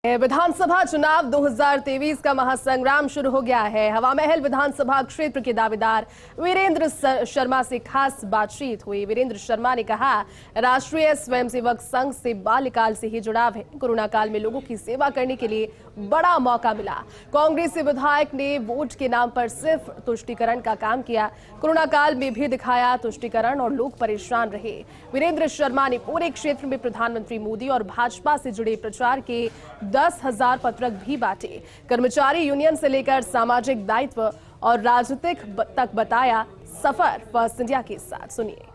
विधानसभा चुनाव 2023 का महासंग्राम शुरू हो गया है। हवा महल विधानसभा क्षेत्र के दावेदार वीरेंद्र शर्मा से खास बातचीत हुई। वीरेंद्र शर्मा ने कहा, राष्ट्रीय स्वयंसेवक संघ से बाल्यकाल से ही जुड़ाव है। कोरोना काल में लोगों की सेवा करने के लिए बड़ा मौका मिला। कांग्रेसी विधायक ने वोट के नाम पर सिर्फ तुष्टीकरण का काम किया। कोरोना काल में भी दिखाया तुष्टीकरण और लोग परेशान रहे। वीरेंद्र शर्मा ने पूरे क्षेत्र में प्रधानमंत्री मोदी और भाजपा से जुड़े प्रचार के 10,000 पत्रक भी बांटे। कर्मचारी यूनियन से लेकर सामाजिक दायित्व और राजनीतिक तक बताया सफर फर्स्ट इंडिया के साथ। सुनिए।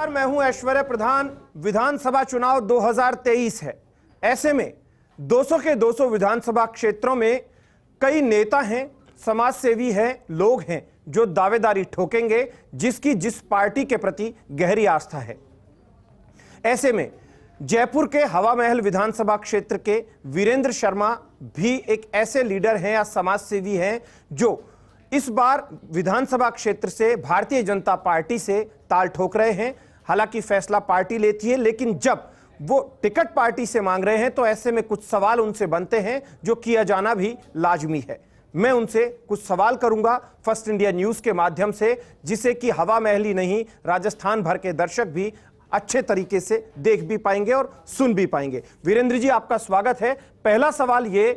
मैं हूं ऐश्वर्य प्रधान। विधानसभा चुनाव 2023 है। ऐसे में 200 के 200 विधानसभा क्षेत्रों में कई नेता हैं, समाज सेवी हैं, लोग हैं जो दावेदारी ठोकेंगे जिसकी जिस पार्टी के प्रति गहरी आस्था है। ऐसे में जयपुर के हवा महल विधानसभा क्षेत्र के वीरेंद्र शर्मा भी एक ऐसे लीडर हैं या समाज सेवी हैं जो इस बार विधानसभा क्षेत्र से भारतीय जनता पार्टी से ताल ठोक रहे हैं। हालांकि फैसला पार्टी लेती है, लेकिन जब वो टिकट पार्टी से मांग रहे हैं तो ऐसे में कुछ सवाल उनसे बनते हैं जो किया जाना भी लाजमी है। मैं उनसे कुछ सवाल करूंगा फर्स्ट इंडिया न्यूज के माध्यम से, जिसे कि हवा महल ही नहीं राजस्थान भर के दर्शक भी अच्छे तरीके से देख भी पाएंगे और सुन भी पाएंगे। वीरेंद्र जी, आपका स्वागत है। पहला सवाल ये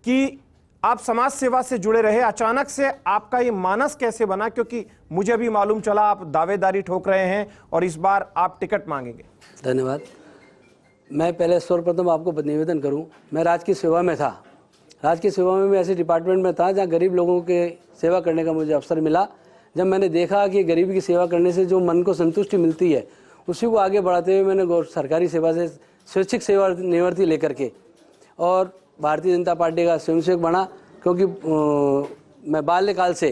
कि आप समाज सेवा से जुड़े रहे, अचानक से आपका ये मानस कैसे बना? क्योंकि मुझे भी मालूम चला आप दावेदारी ठोक रहे हैं और इस बार आप टिकट मांगेंगे। धन्यवाद। मैं पहले सर्वप्रथम आपको निवेदन करूं, मैं राज की सेवा में था। राज की सेवा में मैं ऐसे डिपार्टमेंट में था जहां गरीब लोगों के सेवा करने का मुझे अवसर मिला। जब मैंने देखा कि गरीबी की सेवा करने से जो मन को संतुष्टि मिलती है उसी को आगे बढ़ाते हुए मैंने सरकारी सेवा से स्वैच्छिक सेवा निवृत्ति लेकर के और भारतीय जनता पार्टी का स्वयंसेवक बना। क्योंकि मैं बाल्यकाल से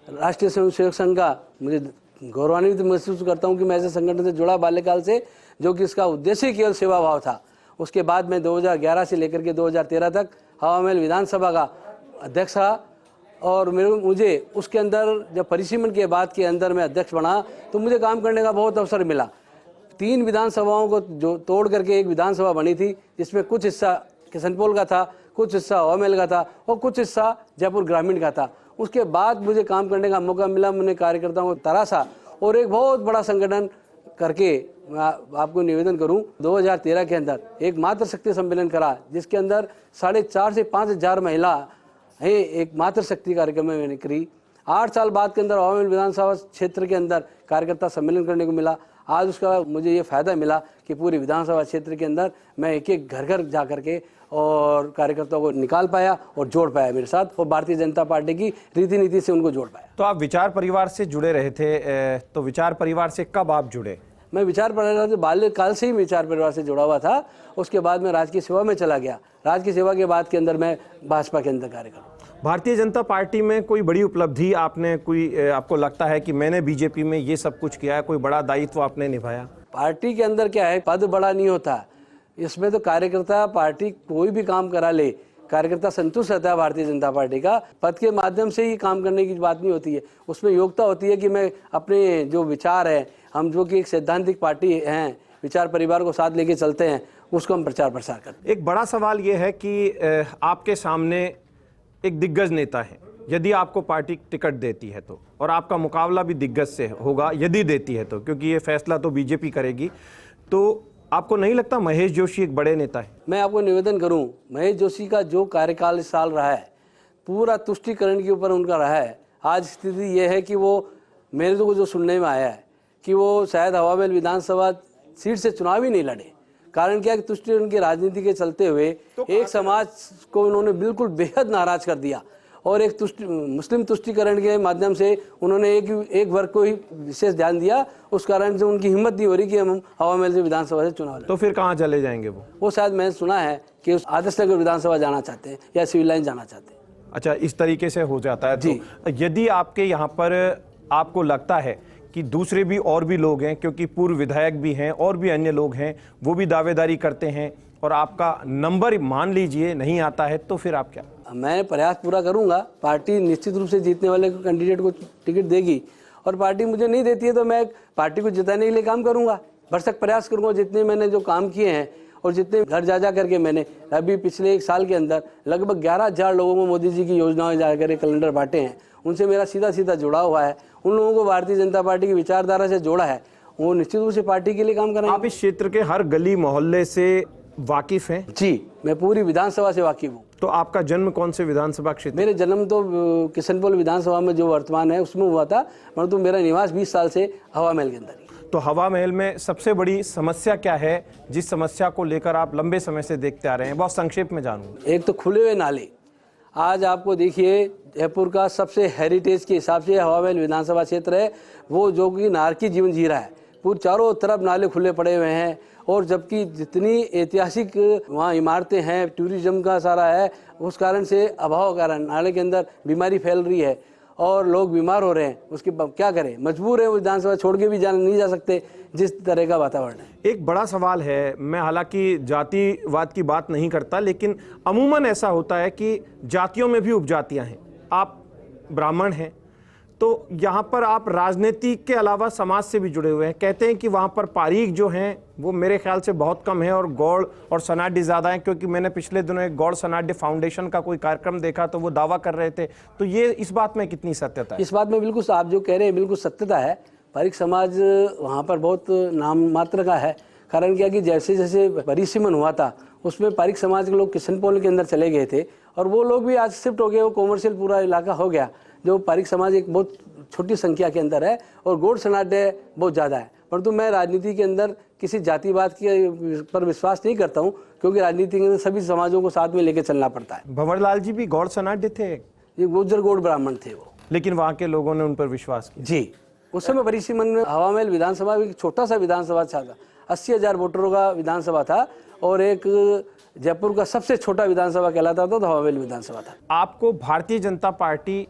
राष्ट्रीय स्वयंसेवक संघ का मुझे गौरवान्वित महसूस करता हूं कि मैं ऐसे संगठन से जुड़ा बाल्यकाल से, जो कि इसका उद्देश्य केवल सेवा भाव था। उसके बाद मैं 2011 से लेकर के 2013 तक हवा महल विधानसभा का अध्यक्ष रहा और मुझे उसके अंदर जब परिसीमन के बाद के अंदर मैं अध्यक्ष बना तो मुझे काम करने का बहुत अवसर मिला। 3 विधानसभाओं को जो तोड़ करके एक विधानसभा बनी थी, जिसमें कुछ हिस्सा किशनपोल का था, कुछ हिस्सा हवा महल का था और कुछ हिस्सा जयपुर ग्रामीण का था। उसके बाद मुझे काम करने का मौका मिला। मैंने कार्यकर्ताओं को तराशा और एक बहुत बड़ा संगठन करके आपको निवेदन करूं, 2013 के अंदर एक मातृ शक्ति सम्मेलन करा, जिसके अंदर 4,500 से 5,000 महिला है। एक मातृ शक्ति कार्यक्रम में मैंने करी। 8 साल बाद के अंदर हवा महल विधानसभा क्षेत्र के अंदर कार्यकर्ता सम्मेलन करने को मिला। आज उसका मुझे ये फायदा मिला कि पूरी विधानसभा क्षेत्र के अंदर मैं एक घर घर जा करके और कार्यकर्ताओं को निकाल पाया और जोड़ पाया मेरे साथ, और भारतीय जनता पार्टी की रीति नीति से उनको जोड़ पाया। तो आप विचार परिवार से जुड़े रहे थे, तो विचार परिवार से कब आप जुड़े? मैं विचार परिवार से बाल्यकाल से ही विचार परिवार से जुड़ा हुआ था। उसके बाद मैं राज की सेवा में चला गया। राज की सेवा के बाद के अंदर मैं भाजपा के अंदर कार्य करूँ। भारतीय जनता पार्टी में कोई बड़ी उपलब्धि आपने आपको लगता है कि मैंने बीजेपी में ये सब कुछ किया है, कोई बड़ा दायित्व आपने निभाया? पार्टी के अंदर क्या है, पद बड़ा नहीं होता। इसमें तो कार्यकर्ता पार्टी कोई भी काम करा ले, कार्यकर्ता संतुष्ट रहता है भारतीय जनता पार्टी का। पद के माध्यम से ही काम करने की बात नहीं होती है। उसमें योग्यता होती है कि मैं अपने जो विचार है, हम जो कि एक सैद्धांतिक पार्टी हैं, विचार परिवार को साथ लेके चलते हैं, उसको हम प्रचार प्रसार करते हैं। एक बड़ा सवाल ये है कि आपके सामने एक दिग्गज नेता है, यदि आपको पार्टी टिकट देती है तो, और आपका मुकाबला भी दिग्गज से होगा यदि देती है तो, क्योंकि ये फैसला तो बीजेपी करेगी, तो आपको नहीं लगता महेश जोशी एक बड़े नेता है? मैं आपको निवेदन करूं, महेश जोशी का जो कार्यकाल इस साल रहा है पूरा तुष्टीकरण के ऊपर उनका रहा है। आज स्थिति यह है कि वो, मेरे को जो सुनने में आया है कि वो शायद हवा महल विधानसभा सीट से चुनाव ही नहीं लड़े। कारण क्या है कि तुष्टीकरण की राजनीति के चलते हुए एक समाज को उन्होंने बिल्कुल बेहद नाराज कर दिया और एक मुस्लिम तुष्टीकरण के माध्यम से उन्होंने एक वर्ग को ही विशेष ध्यान दिया। उस कारण से उनकी हिम्मत नहीं हो रही कि हम हवा महल से विधानसभा से चुनाव लड़ें। तो फिर कहाँ चले जाएंगे वो शायद मैंने सुना है कि उस आदर्श नगर विधानसभा जाना चाहते हैं या सिविल लाइन जाना चाहते हैं। अच्छा, इस तरीके से हो जाता है जी। तो यदि आपके यहाँ पर आपको लगता है कि दूसरे भी और भी लोग हैं, क्योंकि पूर्व विधायक भी हैं और भी अन्य लोग हैं, वो भी दावेदारी करते हैं और आपका नंबर मान लीजिए नहीं आता है, तो फिर आप क्या? मैं प्रयास पूरा करूंगा। पार्टी निश्चित रूप से जीतने वाले कैंडिडेट को टिकट देगी और पार्टी मुझे नहीं देती है तो मैं पार्टी को जिताने के लिए काम करूंगा, भरसक प्रयास करूंगा। जितने मैंने जो काम किए हैं और जितने घर जा करके मैंने अभी पिछले 1 साल के अंदर लगभग 11,000 लोगों को मोदी जी की योजनाएं जाकर कैलेंडर बांटे हैं, उनसे मेरा सीधा सीधा जुड़ा हुआ है। उन लोगों को भारतीय जनता पार्टी की विचारधारा से जोड़ा है, वो निश्चित रूप से पार्टी के लिए काम करेंगे। आप इस क्षेत्र के हर गली मोहल्ले से वाकिफ हैं? जी, मैं पूरी विधानसभा से वाकिफ हूँ। तो आपका जन्म कौन से विधानसभा क्षेत्र? मेरे जन्म तो किशनपोल विधानसभा में जो वर्तमान है उसमें हुआ था, परंतु मेरा निवास 20 साल से हवा महल के अंदर ही। तो हवा महल में सबसे बड़ी समस्या क्या है, जिस समस्या को लेकर आप लंबे समय से देखते आ रहे हैं? बहुत संक्षेप में जानूंगा। एक तो खुले हुए नाले। आज आपको देखिए, जयपुर का सबसे हेरिटेज के हिसाब से हवा महल विधानसभा क्षेत्र है, वो जो कि नारकी जीवन जी रहा है। पूरे चारों तरफ नाले खुले पड़े हुए हैं, और जबकि जितनी ऐतिहासिक वहाँ इमारतें हैं, टूरिज्म का सारा है, उस कारण से अभाव कारण नाले के अंदर बीमारी फैल रही है और लोग बीमार हो रहे हैं। उसके क्या करें, मजबूर है, वो विधानसभा छोड़ के भी नहीं जा सकते जिस तरह का वातावरण है। एक बड़ा सवाल है, मैं हालांकि जातिवाद की बात नहीं करता, लेकिन अमूमन ऐसा होता है कि जातियों में भी उपजातियां हैं। आप ब्राह्मण हैं, तो यहाँ पर आप राजनीति के अलावा समाज से भी जुड़े हुए हैं। कहते हैं कि वहाँ पर पारीख जो हैं वो मेरे ख्याल से बहुत कम है और गौड़ और सनाड्य ज़्यादा हैं, क्योंकि मैंने पिछले दिनों एक गौड़ सनाड्य फाउंडेशन का कोई कार्यक्रम देखा तो वो दावा कर रहे थे। तो ये इस बात में कितनी सत्यता है? इस बात में बिल्कुल आप जो कह रहे हैं बिल्कुल सत्यता है। पारीख समाज वहाँ पर बहुत नाम मात्र का है। कारण क्या कि जैसे जैसे परिसीमन हुआ था उसमें पारीख समाज के लोग किशनपोल के अंदर चले गए थे, और वो लोग भी आज शिफ्ट हो गए, वो कॉमर्शियल पूरा इलाका हो गया। जो पारीख समाज एक बहुत छोटी संख्या के अंदर है और गौड़ सनाड्य बहुत ज़्यादा है। परंतु मैं राजनीति के अंदर किसी जातिवाद के पर विश्वास नहीं करता हूँ, क्योंकि राजनीति के अंदर सभी समाजों को साथ में लेकर चलना पड़ता है। भंवरलाल जी भी गौड़ सनाड्य थे? ये गुर्जर गौड़ ब्राह्मण थे वो, लेकिन वहाँ के लोगों ने उन पर विश्वास किया। जी, उस समय परिसीमन में हवा महल विधानसभा एक छोटा सा विधानसभा था, 80,000 वोटरों का विधानसभा था, और एक जयपुर का सबसे छोटा विधानसभा कहलाता था तो हवा महल विधानसभा था। आपको भारतीय जनता पार्टी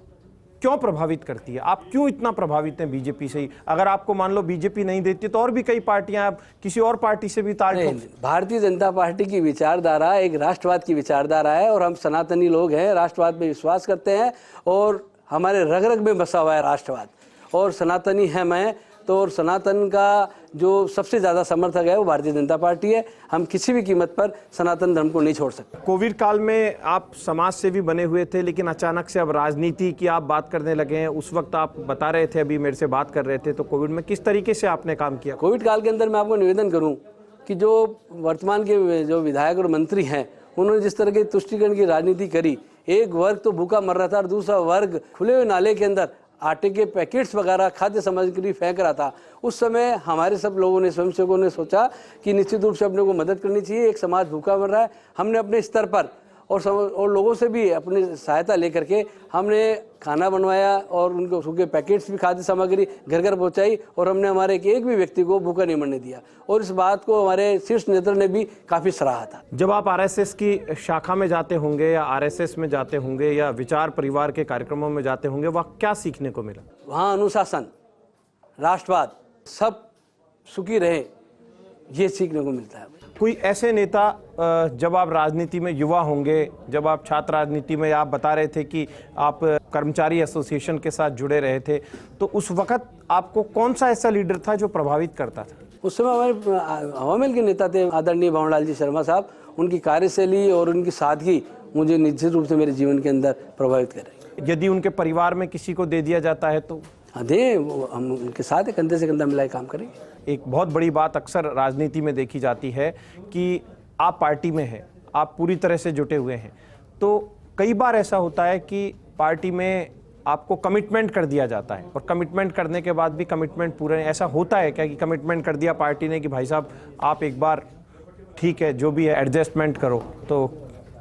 क्यों प्रभावित करती है? आप क्यों इतना प्रभावित हैं बीजेपी से ही? अगर आपको मान लो बीजेपी नहीं देती तो और भी कई पार्टियां, आप किसी और पार्टी से भी ताल ठोक। भारतीय जनता पार्टी की विचारधारा एक राष्ट्रवाद की विचारधारा है, और हम सनातनी लोग हैं, राष्ट्रवाद में विश्वास करते हैं, और हमारे रग रग में बसा हुआ है राष्ट्रवाद, और सनातनी है मैं तो। और सनातन का जो सबसे ज़्यादा समर्थक है वो भारतीय जनता पार्टी है। हम किसी भी कीमत पर सनातन धर्म को नहीं छोड़ सकते। कोविड काल में आप समाज से भी बने हुए थे, लेकिन अचानक से अब राजनीति की आप बात करने लगे हैं। उस वक्त आप बता रहे थे, अभी मेरे से बात कर रहे थे, तो कोविड में किस तरीके से आपने काम किया? कोविड काल के अंदर मैं आपको निवेदन करूं कि जो वर्तमान के जो विधायक और मंत्री हैं, उन्होंने जिस तरह की तुष्टीकरण की राजनीति करी, एक वर्ग तो भूखा मर रहा था और दूसरा वर्ग खुले हुए नाले के अंदर आटे के पैकेट्स वगैरह खाद्य सामग्री फेंक रहा था। उस समय हमारे सब लोगों ने, स्वयंसेवकों ने सोचा कि निश्चित रूप से अपने को मदद करनी चाहिए, एक समाज भूखा मर रहा है। हमने अपने स्तर पर और लोगों से भी अपनी सहायता लेकर के हमने खाना बनवाया, और उनको सूखे पैकेट्स भी, खाद्य सामग्री घर घर पहुंचाई, और हमने हमारे एक भी व्यक्ति को भूखा नहीं मरने दिया, और इस बात को हमारे शीर्ष नेतृत्व ने भी काफ़ी सराहा था। जब आप आरएसएस की शाखा में जाते होंगे या आरएसएस में जाते होंगे या विचार परिवार के कार्यक्रमों में जाते होंगे, वहाँ क्या सीखने को मिला? वहाँ अनुशासन, राष्ट्रवाद, सब सुखी रहे, ये सीखने को मिलता है। कोई ऐसे नेता, जब आप राजनीति में युवा होंगे, जब आप छात्र राजनीति में, आप बता रहे थे कि आप कर्मचारी एसोसिएशन के साथ जुड़े रहे थे, तो उस वक्त आपको कौन सा ऐसा लीडर था जो प्रभावित करता था? उस समय हमारे हवा महल के नेता थे आदरणीय भंवरलाल जी शर्मा साहब। उनकी कार्यशैली और उनकी सादगी मुझे निश्चित रूप से मेरे जीवन के अंदर प्रभावित कर रही है। यदि उनके परिवार में किसी को दे दिया जाता है तो? हाँ दे, हम उनके साथ कंधे से कंधा मिलाए काम करेंगे। एक बहुत बड़ी बात अक्सर राजनीति में देखी जाती है कि आप पार्टी में हैं, आप पूरी तरह से जुटे हुए हैं, तो कई बार ऐसा होता है कि पार्टी में आपको कमिटमेंट कर दिया जाता है, और कमिटमेंट करने के बाद भी कमिटमेंट पूरे, ऐसा होता है क्या कि कमिटमेंट कर दिया पार्टी ने कि भाई साहब आप एक बार ठीक है जो भी है एडजस्टमेंट करो, तो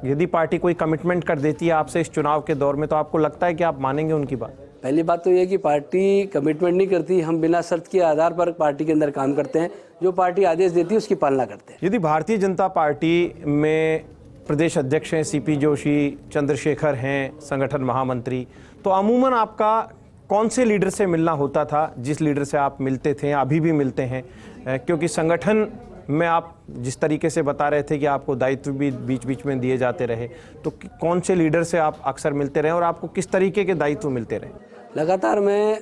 यदि पार्टी कोई कमिटमेंट कर देती है आपसे इस चुनाव के दौर में, तो आपको लगता है कि आप मानेंगे उनकी बात? पहली बात तो ये कि पार्टी कमिटमेंट नहीं करती, हम बिना शर्त के आधार पर पार्टी के अंदर काम करते हैं, जो पार्टी आदेश देती है उसकी पालना करते हैं। यदि भारतीय जनता पार्टी में प्रदेश अध्यक्ष हैं सीपी जोशी, चंद्रशेखर हैं संगठन महामंत्री, तो अमूमन आपका कौन से लीडर से मिलना होता था, जिस लीडर से आप मिलते थे, अभी भी मिलते हैं? क्योंकि संगठन में आप जिस तरीके से बता रहे थे कि आपको दायित्व भी बीच बीच में दिए जाते रहे, तो कौन से लीडर से आप अक्सर मिलते रहे और आपको किस तरीके के दायित्व मिलते रहे? लगातार मैं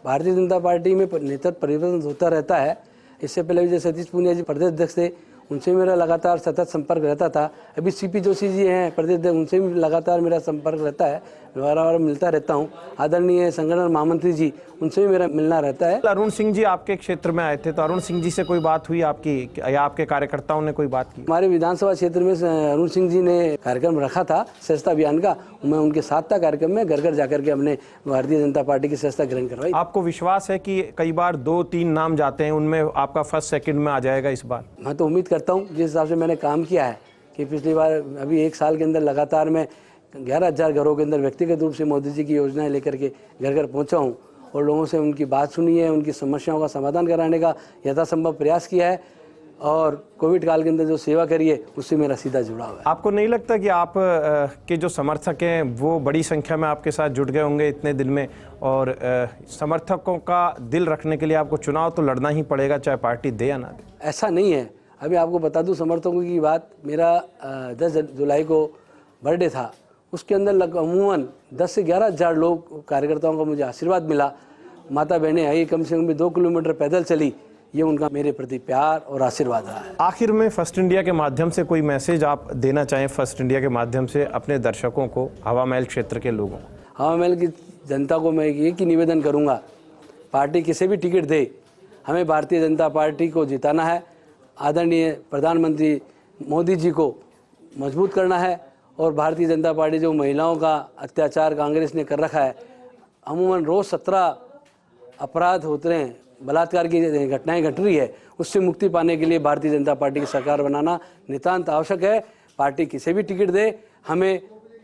भारतीय जनता पार्टी में नेतृत्व परिवर्तन होता रहता है। इससे पहले जो सतीश पूनिया जी प्रदेश अध्यक्ष थे, उनसे मेरा लगातार सतत संपर्क रहता था। अभी सीपी जोशी जी हैं प्रदेश अध्यक्ष, उनसे भी लगातार मेरा संपर्क रहता है, बार मिलता रहता हूँ। आदरणीय संगठन महामंत्री जी, उनसे भी मेरा मिलना रहता है। अरुण सिंह जी आपके क्षेत्र में आए थे, तो अरुण सिंह जी से कोई बात हुई आपकी या आपके कार्यकर्ताओं ने कोई बात की? हमारे विधानसभा क्षेत्र में अरुण सिंह जी ने कार्यक्रम रखा था सदस्यता अभियान का, मैं उनके साथ था कार्यक्रम में, घर घर जाकर के हमने भारतीय जनता पार्टी की सदस्यता ग्रहण करवाई। आपको विश्वास है कि कई बार 2-3 नाम जाते हैं, उनमें आपका फर्स्ट सेकंड में आ जाएगा इस बार? मैं तो उम्मीद करता हूँ, जिस हिसाब से मैंने काम किया है कि पिछली बार अभी 1 साल के अंदर लगातार मैं 11,000 घरों के अंदर व्यक्तिगत रूप से मोदी जी की योजनाएं लेकर के घर घर पहुंचा हूं और लोगों से उनकी बात सुनी है, उनकी समस्याओं का समाधान कराने का यथासंभव प्रयास किया है और कोविड काल के अंदर जो सेवा करी है उससे मेरा सीधा जुड़ाव है। आपको नहीं लगता कि आप के जो समर्थक हैं वो बड़ी संख्या में आपके साथ जुट गए होंगे इतने दिन में, और समर्थकों का दिल रखने के लिए आपको चुनाव तो लड़ना ही पड़ेगा, चाहे पार्टी दे या ना दे? ऐसा नहीं है। अभी आपको बता दूं समर्थकों की बात, मेरा 10 जुलाई को बर्थडे था, उसके अंदर अमूमन 10 से 11,000 लोग कार्यकर्ताओं का मुझे आशीर्वाद मिला। माता बहनें आई, कम से कम 2 किलोमीटर पैदल चली, ये उनका मेरे प्रति प्यार और आशीर्वाद रहा है। आखिर में फर्स्ट इंडिया के माध्यम से कोई मैसेज आप देना चाहें, फर्स्ट इंडिया के माध्यम से अपने दर्शकों को, हवा महल क्षेत्र के लोगों को? हवा महल की जनता को मैं एक ही निवेदन करूंगा, पार्टी किसी भी टिकट दे, हमें भारतीय जनता पार्टी को जिताना है, आदरणीय प्रधानमंत्री मोदी जी को मजबूत करना है और भारतीय जनता पार्टी जो महिलाओं का अत्याचार कांग्रेस ने कर रखा है, अमूमन रोज़ 17 अपराध होते हैं, बलात्कार की घटनाएं घट रही है, उससे मुक्ति पाने के लिए भारतीय जनता पार्टी की सरकार बनाना नितांत आवश्यक है। पार्टी किसी भी टिकट दे, हमें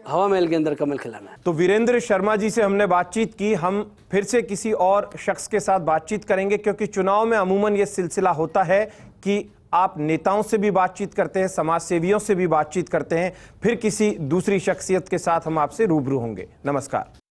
हवा महल के अंदर कमल खिलाना है। तो वीरेंद्र शर्मा जी से हमने बातचीत की, हम फिर से किसी और शख्स के साथ बातचीत करेंगे, क्योंकि चुनाव में अमूमन ये सिलसिला होता है कि आप नेताओं से भी बातचीत करते हैं, समाज सेवियों से भी बातचीत करते हैं, फिर किसी दूसरी शख्सियत के साथ हम आपसे रूबरू होंगे। नमस्कार।